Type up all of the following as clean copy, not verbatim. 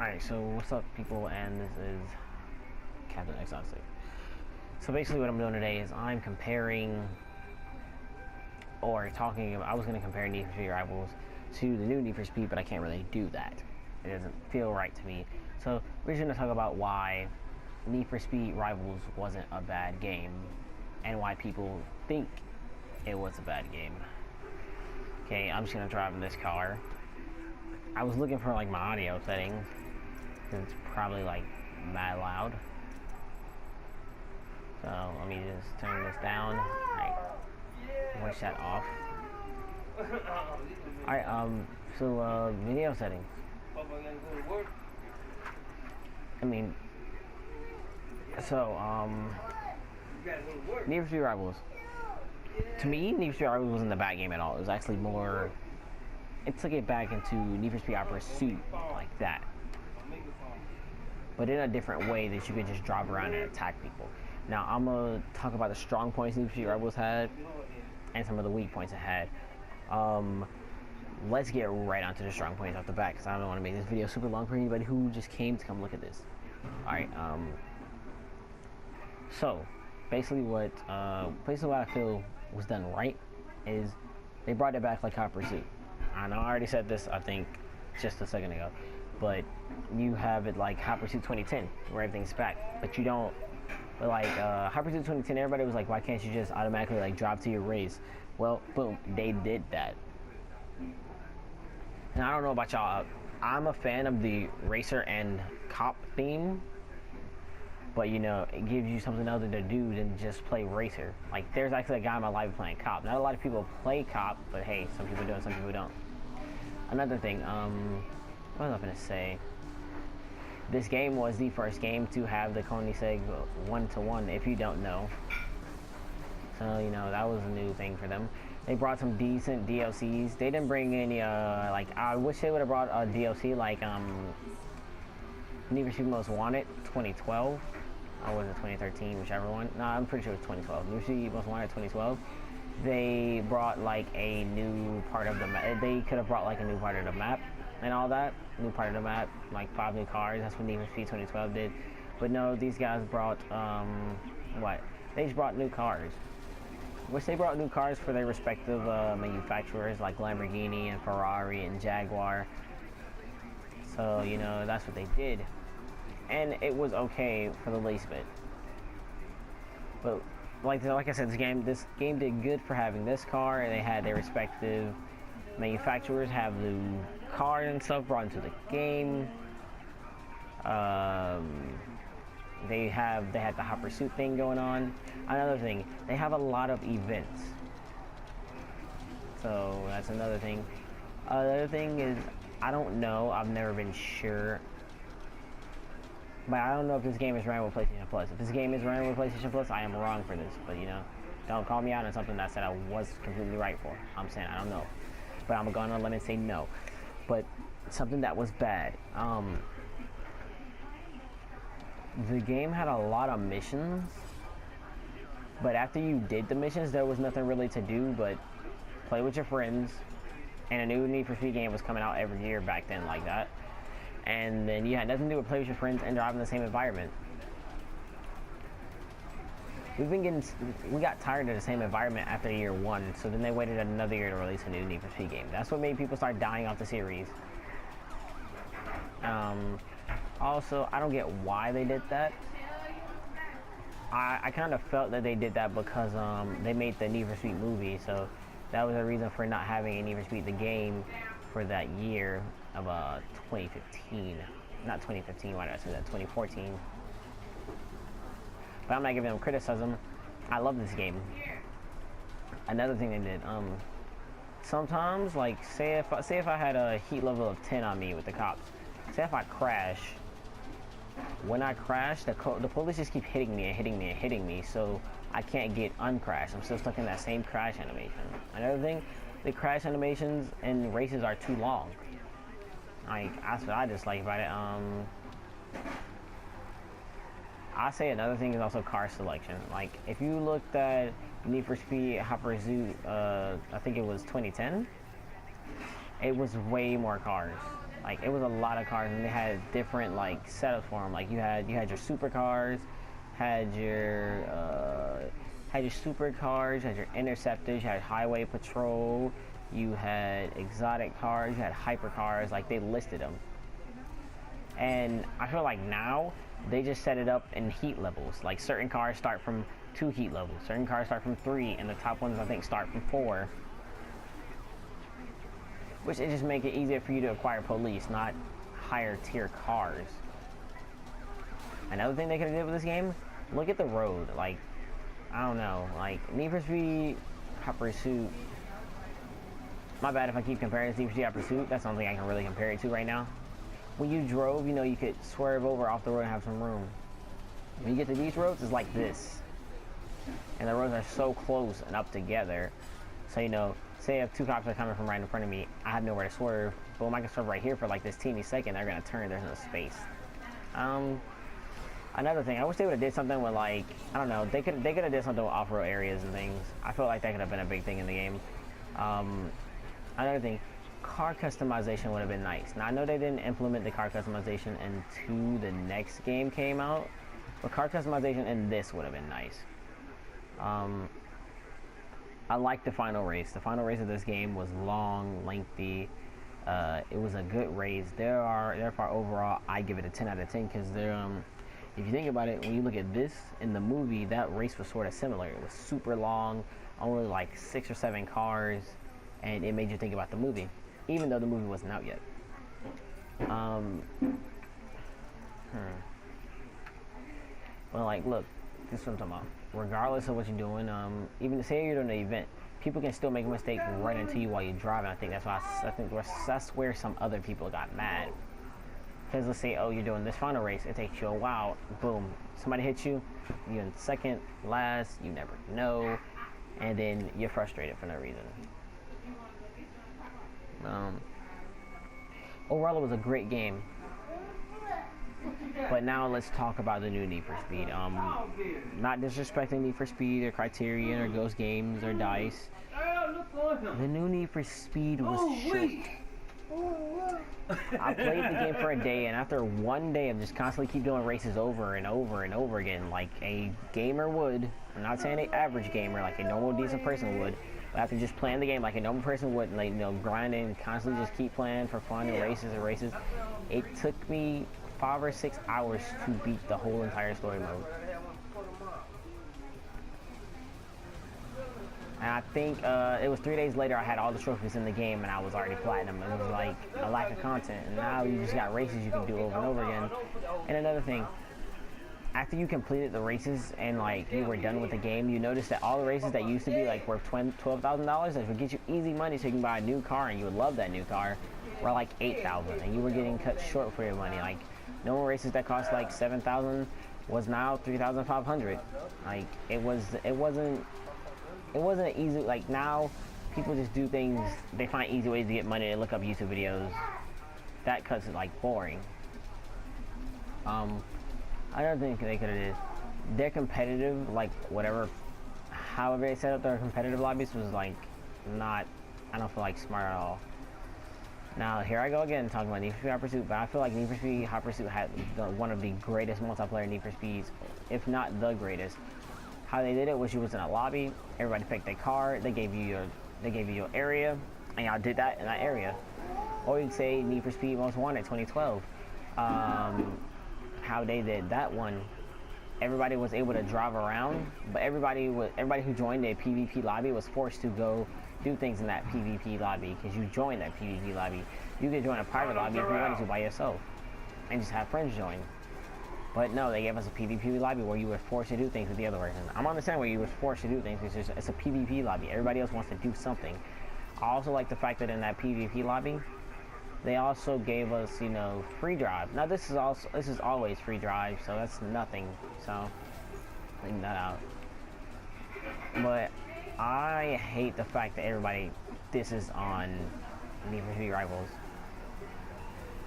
Alright, so what's up people, and this is Captain Exotic. So basically what I'm doing today is I'm comparing, or talking about, I was going to compare Need for Speed Rivals to the new Need for Speed, but I can't really do that. It doesn't feel right to me. So we're just going to talk about why Need for Speed Rivals wasn't a bad game, and why people think it was a bad game. Okay, I'm just going to drive in this car. I was looking for like my audio settings, because it's probably like mad loud. So let me just turn this down. Alright, voice chat off. Alright, so video settings. I mean, so Need for Speed Rivals. To me, Need for Speed Rivals wasn't a bad game at all. It was actually more, it took it back into Need for Speed Pursuit, like that, but in a different way that you could just drive around and attack people. Now I'm gonna talk about the strong points Need for Speed Rivals had and some of the weak points it had. Let's get right onto the strong points off the bat, because I don't want to make this video super long for anybody who just came to come look at this. Alright, so basically what I feel was done right is they brought it back like Hot Pursuit. I know I already said this, I think, just a second ago, but you have it like Hot Pursuit 2010, where everything's back, but you don't. But like Hot Pursuit 2010, everybody was like, why can't you just automatically like drop to your race? Well, boom, they did that. And I don't know about y'all, I'm a fan of the racer and cop theme, but you know, it gives you something other to do than just play racer. Like, there's actually a guy in my life playing cop. Not a lot of people play cop, but hey, some people do and some people don't. Another thing, what was I gonna say? This game was the first game to have the Koenigsegg 1-to-1, if you don't know. So, you know, that was a new thing for them. They brought some decent DLCs. They didn't bring any, like, I wish they would have brought a DLC like, Need for Speed Most Wanted 2012. Or was it 2013, whichever one? No, I'm pretty sure it was 2012. Need for Speed Most Wanted 2012. They brought like a new part of the map. They could have brought like a new part of the map and all that. New part of the map, like 5 new cars. That's what Need for Speed 2012 did. But no, these guys brought, what? They just brought new cars. Which they brought new cars for their respective manufacturers, like Lamborghini and Ferrari and Jaguar. So, you know, that's what they did. And it was okay for the least bit. But like I said, this game did good for having this car, and they had their respective manufacturers have the car and stuff brought into the game. They had the Hot Pursuit thing going on. Another thing, they have a lot of events. So that's another thing. The other thing is, I don't know, I've never been sure, but I don't know if this game is running with PlayStation Plus. If this game is running with PlayStation Plus, I am wrong for this, but you know, don't call me out on something that I said I was completely right for. I'm saying I don't know, but I'm gonna let it say no. But something that was bad, the game had a lot of missions, but after you did the missions, there was nothing really to do but play with your friends. And a new Need for Speed game was coming out every year back then, like that. And then you had nothing to do but play with your friends and drive in the same environment. We got tired of the same environment after year 1, so then they waited another year to release a new Need for Speed game. That's what made people start dying off the series. Also, I don't get why they did that. I kind of felt that they did that because they made the Need for Speed movie, so that was a reason for not having a Need for Speed the game for that year of 2015. Not 2015, why did I say that? 2014. But I'm not giving them criticism. I love this game. Another thing they did, sometimes, like, say if I had a heat level of 10 on me with the cops, say if I crash, when I crash, the police just keep hitting me and hitting me and hitting me, so I can't get uncrashed. I'm still stuck in that same crash animation. Another thing, the crash animations in races are too long. Like, that's what I dislike about it. I say another thing is also car selection. Like, if you looked at Need for Speed Hot Pursuit, I think it was 2010, it was way more cars. Like, it was a lot of cars, and they had different like setups for them. Like, you had your supercars, had your supercars, you had your interceptors, you had highway patrol, you had exotic cars, you had hypercars. Like, they listed them. And I feel like now they just set it up in heat levels. Like, certain cars start from 2 heat levels, certain cars start from 3, and the top ones I think start from 4. Which it just make it easier for you to acquire police, not higher tier cars. Another thing they could have did with this game, look at the road. Like, I don't know, like Need for Speed Hot Pursuit. My bad if I keep comparing it to Need for Speed Hot Pursuit. That's something I can really compare it to right now. When you drove, you know, you could swerve over off the road and have some room. When you get to these roads, it's like this. And the roads are so close and up together. So, you know, say if 2 cops are coming from right in front of me, I have nowhere to swerve. Boom, I can swerve right here for like this teeny second. They're gonna turn. There's no space. Another thing, I wish they would have did something with, like, I don't know, they could have did something with off-road areas and things. I feel like that could have been a big thing in the game. Another thing, car customization would have been nice. Now, I know they didn't implement the car customization until the next game came out, but car customization in this would have been nice. I like the final race. The final race of this game was long, lengthy. It was a good race. Therefore, overall, I give it a 10 out of 10 because if you think about it, when you look at this in the movie, that race was sort of similar. It was super long, only like 6 or 7 cars, and it made you think about the movie, even though the movie wasn't out yet. Well, like, look, this is what I'm talking about. Regardless of what you're doing, even say you're doing an event, people can still make a mistake right into you while you're driving. I think that's why that's where some other people got mad. Because let's say, oh, you're doing this final race, it takes you a while, boom, somebody hits you, you're in second, last, you never know, and then you're frustrated for no reason. Overall, it was a great game. But now let's talk about the new Need for Speed. Not disrespecting Need for Speed or Criterion or Ghost Games or DICE. The new Need for Speed was short. I played the game for a day, and after one day of just constantly keep doing races over and over and over again, like a gamer would, I'm not saying an average gamer, like a normal decent person would, but after just playing the game like a normal person would, like, you know, grinding, constantly just keep playing for fun and races, it took me 5 or 6 hours to beat the whole entire story mode. And I think it was 3 days later I had all the trophies in the game and I was already platinum. It was like a lack of content, and now you just got races you can do over and over again. And another thing, after you completed the races and like you were done with the game, you notice that all the races that used to be like worth $12,000, that would get you easy money so you can buy a new car and you would love that new car, were like $8,000, and you were getting cut short for your money. Like, normal races that cost like $7,000 was now $3,500. Like, it wasn't easy. Like, now people just do things, they find easy ways to get money. They look up YouTube videos. That cuts it like boring. Another thing they could have did, they're competitive, like however they set up their competitive lobbies was like not, I don't feel like smart at all. Now, here I go again talking about Need for Speed Hot Pursuit, but I feel like Need for Speed Hot Pursuit had one of the greatest multiplayer Need for Speeds, if not the greatest. How they did it was you was in a lobby, everybody picked their car, they gave you your area, and y'all did that in that area. Or you'd say Need for Speed Most Wanted 2012. How they did that one, everybody was able to drive around, but everybody who joined a PvP lobby was forced to go do things in that PvP lobby because you joined that PvP lobby. You could join a private lobby if you wanted to by yourself and just have friends join. But no, they gave us a PvP lobby where you were forced to do things with the other person. I'm understanding where you were forced to do things because it's a PvP lobby. Everybody else wants to do something. I also like the fact that in that PvP lobby, they also gave us, you know, free drive. Now this is always free drive, so that's nothing. So leaving that out. But I hate the fact that everybody disses on Need for Speed Rivals.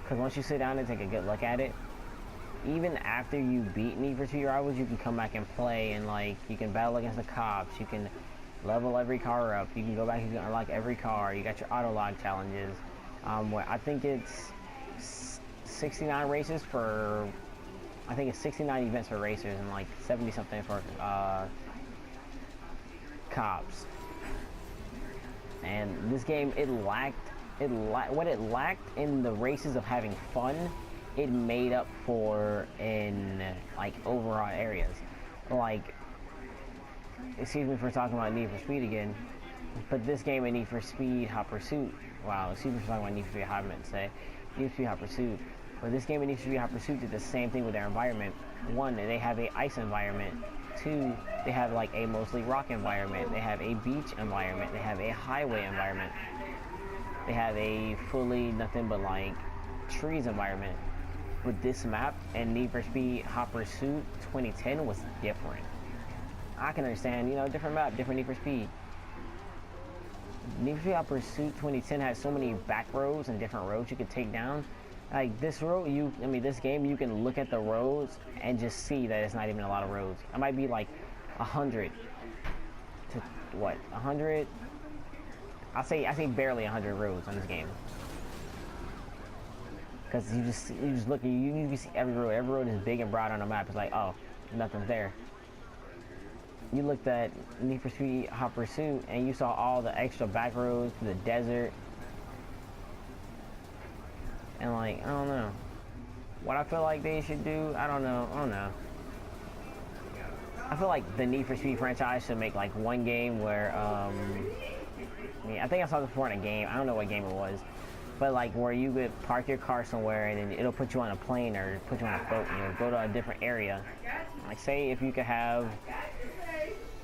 Because once you sit down and take a good look at it, even after you beat Need for Speed Rivals, you can come back and play, and like you can battle against the cops, you can level every car up, you can go back and unlock every car, you got your auto log challenges. Where I think it's 69 races for, I think it's 69 events for racers and like 70 something for cops. And this game, what it lacked in the races of having fun, it made up for in like overall areas. Like, excuse me for talking about Need for Speed again, but this game and Need for Speed Hot Pursuit, wow, excuse me for talking about Need for Speed Hot, I meant to say Need for Speed Hot Pursuit, but this game and Need for Speed Hot Pursuit did the same thing with their environment. One, they have a ice environment. Two, they have like a mostly rock environment. They have a beach environment. They have a highway environment. They have a fully nothing but like trees environment. With this map and Need for Speed Hot Pursuit 2010 was different. I can understand, you know, different map, different Need for Speed. Need for Speed Hot Pursuit 2010 has so many back roads and different roads you could take down. Like this road, this game, you can look at the roads and just see that it's not even a lot of roads. It might be like 100 to what? 100? I say barely 100 roads on this game. Because you just look, you see every road. Every road is big and broad on the map. It's like, oh, nothing's there. You looked at Need for Speed Hot Pursuit and you saw all the extra back roads to the desert. And like, I don't know. What I feel like they should do, I don't know. I feel like the Need for Speed franchise should make like one game where, I think I saw this before in a game. I don't know what game it was. But like where you could park your car somewhere and then it'll put you on a plane or put you on a boat and you'll go to a different area. Like say if you could have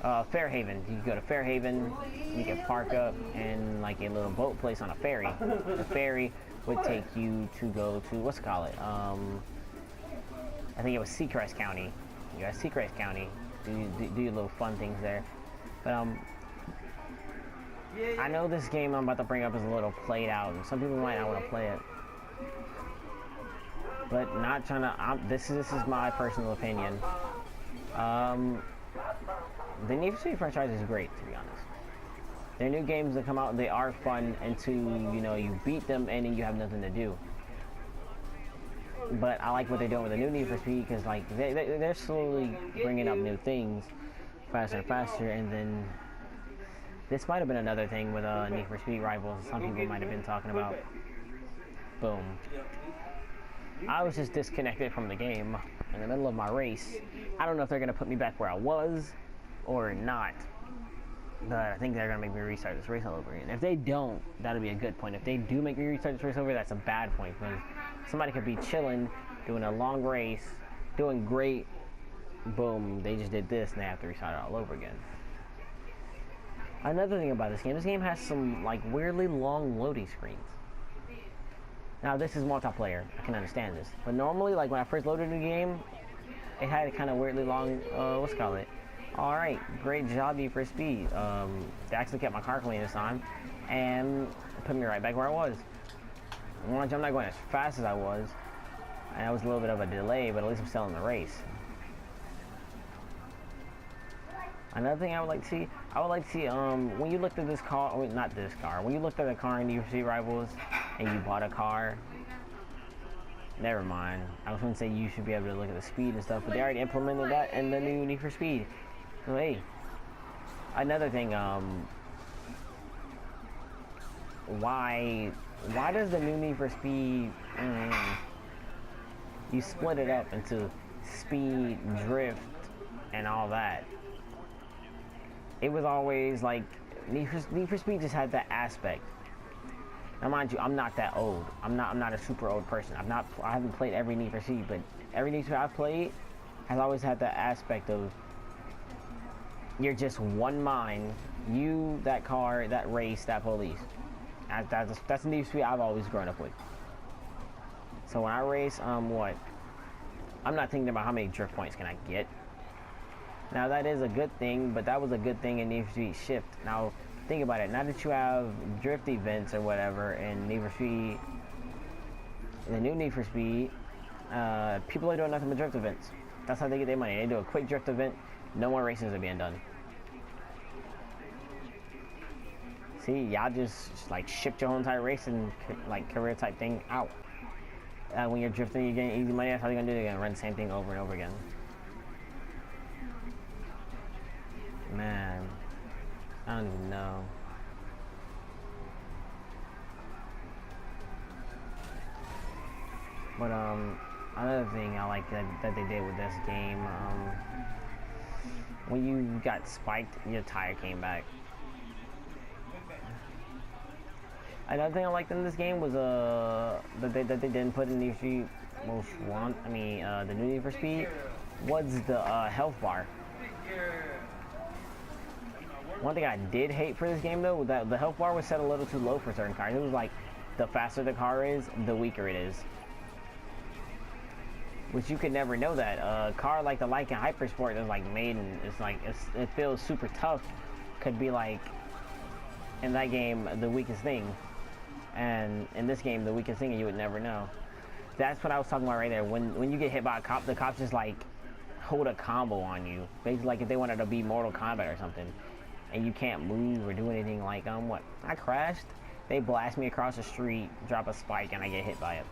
Fairhaven, you could go to Fairhaven, you can park up in like a little boat place on a ferry. The ferry would take you to go to, what's it called? I think it was Seacrest County. You got Seacrest County, do your little fun things there. But I know this game I'm about to bring up is a little played out, and some people might not want to play it. But not trying to. This is my personal opinion. The Need for Speed franchise is great, to be honest. Their new games that come out, they are fun until you beat them and then you have nothing to do. But I like what they're doing with the new Need for Speed because like they're slowly bringing up new things faster and faster, and then. This might have been another thing with Need for Speed Rivals. Some people might have been talking about. Boom. I was just disconnected from the game in the middle of my race. I don't know if they're going to put me back where I was or not. But I think they're going to make me restart this race all over again. If they don't, that'll be a good point. If they do make me restart this race over, that's a bad point. Because somebody could be chilling, doing a long race, doing great. Boom, they just did this and they have to restart it all over again. Another thing about this game has some like weirdly long loading screens. Now this is multiplayer, I can understand this. But normally, like when I first loaded the game, it had a kind of weirdly long, what's it called it? Alright, great job, Need for Speed. They actually kept my car clean this time, and put me right back where I was. I'm not going as fast as I was, and that was a little bit of a delay, but at least I'm still in the race. Another thing I would like to see, when you looked at this car, not this car, when you looked at a car in Need for Speed Rivals and you bought a car, never mind. I was going to say you should be able to look at the speed and stuff, but they already implemented that in the new Need for Speed. So hey, another thing, why does the new Need for Speed, you split it up into speed, drift, and all that. It was always like Need for Speed just had that aspect. Now, mind you, I'm not that old. I'm not a super old person. I haven't played every Need for Speed, but every Need for Speed I've played has always had that aspect of you're just one mind. You, that car, that race, that police. That's the Need for Speed I've always grown up with. So when I race, I'm not thinking about how many drift points can I get. Now that is a good thing, but that was a good thing in Need for Speed Shift. Now think about it. Now that you have drift events or whatever in Need for Speed, the new Need for Speed, people are doing nothing but drift events. That's how they get their money. They do a quick drift event. No more races are being done. See, y'all just like shipped your whole entire racing like career type thing out. when you're drifting, you're getting easy money. That's how they're gonna do it. They're gonna run the same thing over and over again. Man, I don't even know. But another thing I like that they did with this game, when you got spiked, your tire came back. Another thing I liked in this game was that they didn't put in Need for Speed Most Wanted. I mean, the new Need for Speed was the health bar. One thing I did hate for this game though was that the health bar was set a little too low for certain cars. It was like the faster the car is, the weaker it is. Which you could never know that. A car like the Lycan Hypersport is like made and it feels super tough. Could be like in that game the weakest thing, and in this game the weakest thing, and you would never know. That's what I was talking about right there. When you get hit by a cop, the cops just like hold a combo on you. Basically, like if they wanted to be Mortal Kombat or something, and you can't move or do anything. Like what? I crashed. They blast me across the street, drop a spike, and I get hit by it.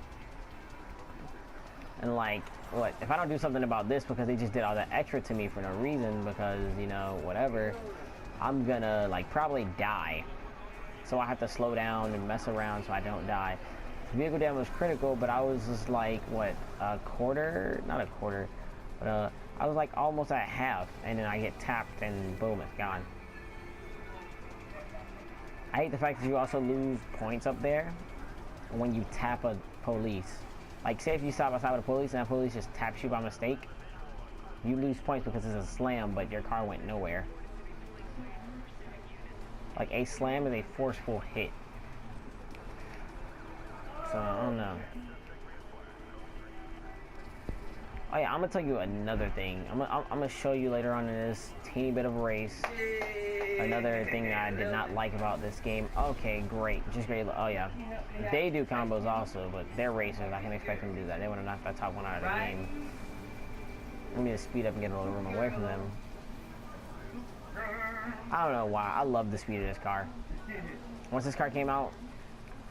And like, what? If I don't do something about this because they just did all that extra to me for no reason, because, you know, whatever, I'm gonna, like, probably die. So I have to slow down and mess around so I don't die. Vehicle damage was critical, but I was just like, what, a quarter? Not a quarter, but I was like almost at half, and then I get tapped and boom, it's gone. I hate the fact that you also lose points up there when you tap a police. Like, say if you stop outside with a police and that police just taps you by mistake, you lose points because it's a slam, but your car went nowhere. Like, a slam is a forceful hit. So, I don't know. Oh yeah, I'm gonna tell you another thing. I'm gonna show you later on in this teeny bit of a race. Another thing that I did not like about this game. Okay, great. Just great. Oh yeah. They do combos also, but they're racers. I can expect them to do that. They want to knock that top one out of the game. Let me just speed up and get a little room away from them. I don't know why. I love the speed of this car. Once this car came out,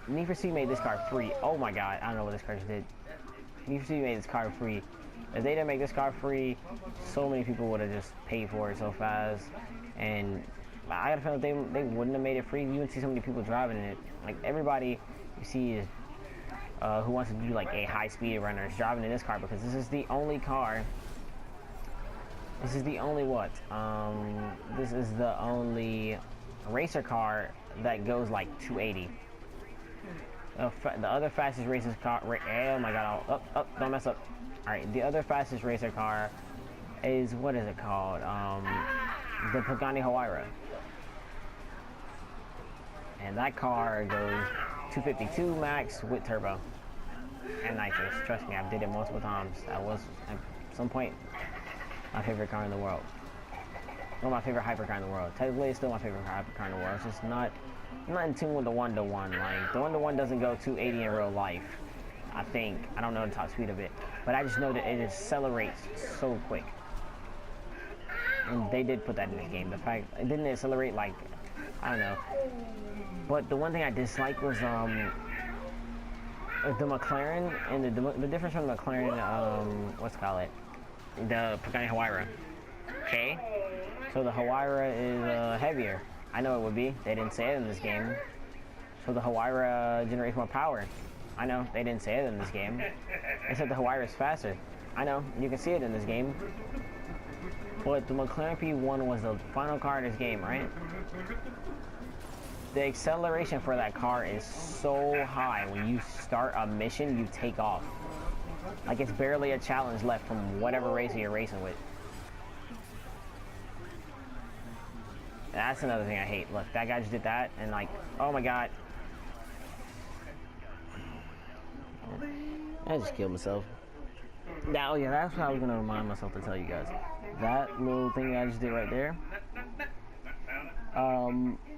Need for Speed made this car free. Oh my god, I don't know what this car just did. Need for Speed made this car free. If they didn't make this car free, so many people would have just paid for it so fast. And I got a feeling they wouldn't have made it free. You wouldn't see so many people driving in it. Like, everybody you see is who wants to do like a high-speed runner is driving in this car, because this is the only car. This is the only what? This is the only racer car that goes like 280. The other fastest racer car. Oh my god! Don't mess up. All right, the other fastest racer car is, what is it called? The Pagani Huayra. And that car goes 252 max with turbo and nitrous. Trust me, I've did it multiple times. That was at some point my favorite car in the world. Well, my favorite hypercar in the world. Technically, it's still my favorite hypercar in the world. It's just not in tune with the 1-to-1. Like, the 1-to-1 doesn't go 280 in real life. I think. I don't know the top speed of it, but I just know that it accelerates so quick. And they did put that in this game. The fact it didn't accelerate, like, I don't know. But the one thing I dislike was the McLaren, and the difference from the McLaren, what's it called, the Pagani Huayra. Okay, so the Huayra is heavier. I know it would be. They didn't say it in this game. So the Huayra generates more power. I know, they didn't say it in this game. They said the Huayra is faster. I know, you can see it in this game. But the McLaren P1 was the final car in this game, right? The acceleration for that car is so high. When you start a mission, you take off. Like, it's barely a challenge left from whatever racer you're racing with. That's another thing I hate. Look, that guy just did that, and like, oh my god. I just killed myself. Now, yeah, that's what I was going to remind myself to tell you guys. That little thing I just did right there.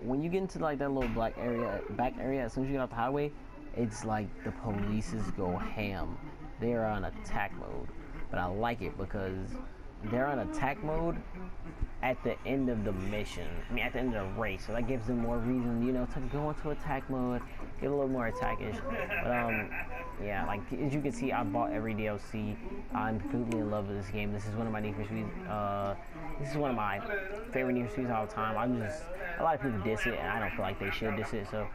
When you get into like that little back area, as soon as you get off the highway, it's like the polices go ham. They are on attack mode. But I like it because they're on attack mode at the end of the mission. I mean, at the end of the race. So that gives them more reason, you know, to go into attack mode, get a little more attackish. But yeah, like as you can see, I bought every DLC. I'm completely in love with this game. This is one of my Need for Speeds. This is one of my favorite Need for Speeds of all time. A lot of people diss it, and I don't feel like they should diss it. So,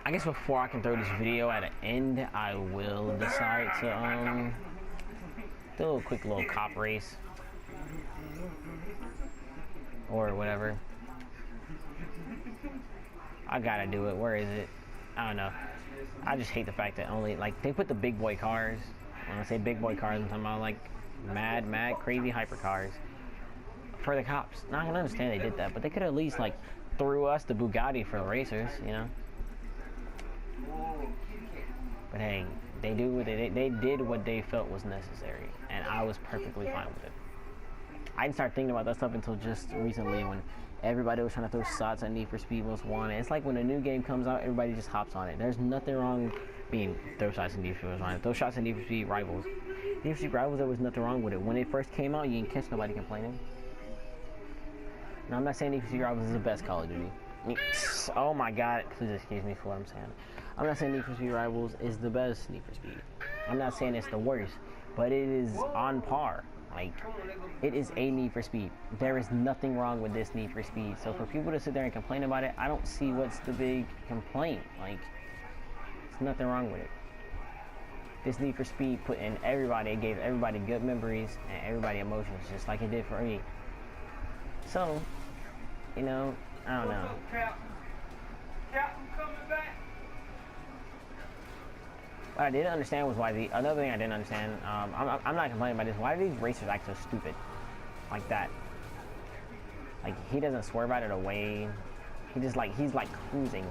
I guess before I can throw this video at an end, I will decide to do a quick little cop race or whatever. I gotta do it. Where is it? I don't know. I just hate the fact that only, like, they put the big boy cars. When I say big boy cars, I'm talking about, like, mad, crazy hyper cars for the cops. Now, I can understand they did that, but they could at least, like, threw us the Bugatti for the racers, you know? But hey, they did what they felt was necessary, and I was perfectly fine with it. I didn't start thinking about that stuff until just recently when everybody was trying to throw shots at Need for Speed Most Wanted. It's like when a new game comes out, everybody just hops on it. There's nothing wrong being throw shots at Need for Speed Most Wanted. Throw shots at Need for Speed Rivals. Need for Speed Rivals, there was nothing wrong with it. When it first came out, you didn't catch nobody complaining. Now, I'm not saying Need for Speed Rivals is the best Call of Duty. Oh my god, please excuse me for what I'm saying. I'm not saying Need for Speed Rivals is the best Need for Speed. I'm not saying it's the worst, but it is on par. Like, it is a Need for Speed. There is nothing wrong with this Need for Speed. So for people to sit there and complain about it, I don't see what's the big complaint. Like, there's nothing wrong with it. This Need for Speed put in everybody, it gave everybody good memories and everybody emotions, just like it did for me. So, you know, I don't know. What I didn't understand was why another thing I didn't understand, I'm not complaining about this, why do these racers act so stupid like that? Like, he doesn't swerve out of the way, he's like cruising.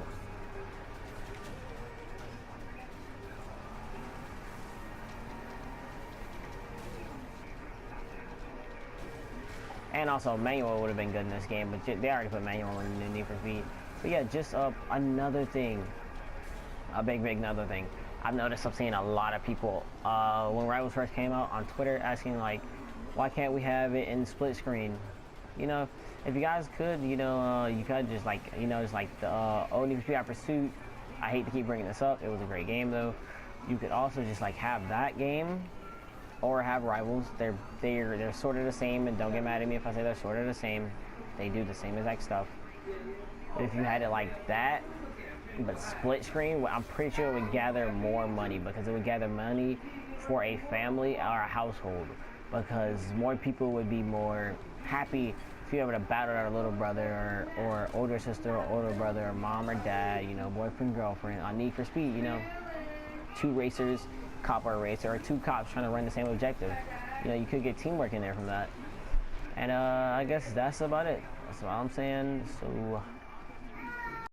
And also, manual would have been good in this game, but they already put manual in the Need for Speed. But yeah, just another thing, a big another thing. I've noticed I'm seeing a lot of people when Rivals first came out on Twitter asking, like, why can't we have it in split screen? You know, if you guys could, you know, you could just, like, you know, it's like the old Need for Speed Hot Pursuit. I hate to keep bringing this up. It was a great game though. You could also just like have that game or have Rivals. They're sort of the same, and don't get mad at me if I say they're sort of the same. They do the same exact stuff. But if you had it like that, but split screen, I'm pretty sure it would gather more money, because it would gather money for a family or a household, because more people would be more happy if you were able to battle out a little brother or older sister or older brother or mom or dad, you know, boyfriend, girlfriend on Need for Speed, you know, two racers, cop or racer, or two cops trying to run the same objective. You know, you could get teamwork in there from that. And I guess that's about it. That's all I'm saying. So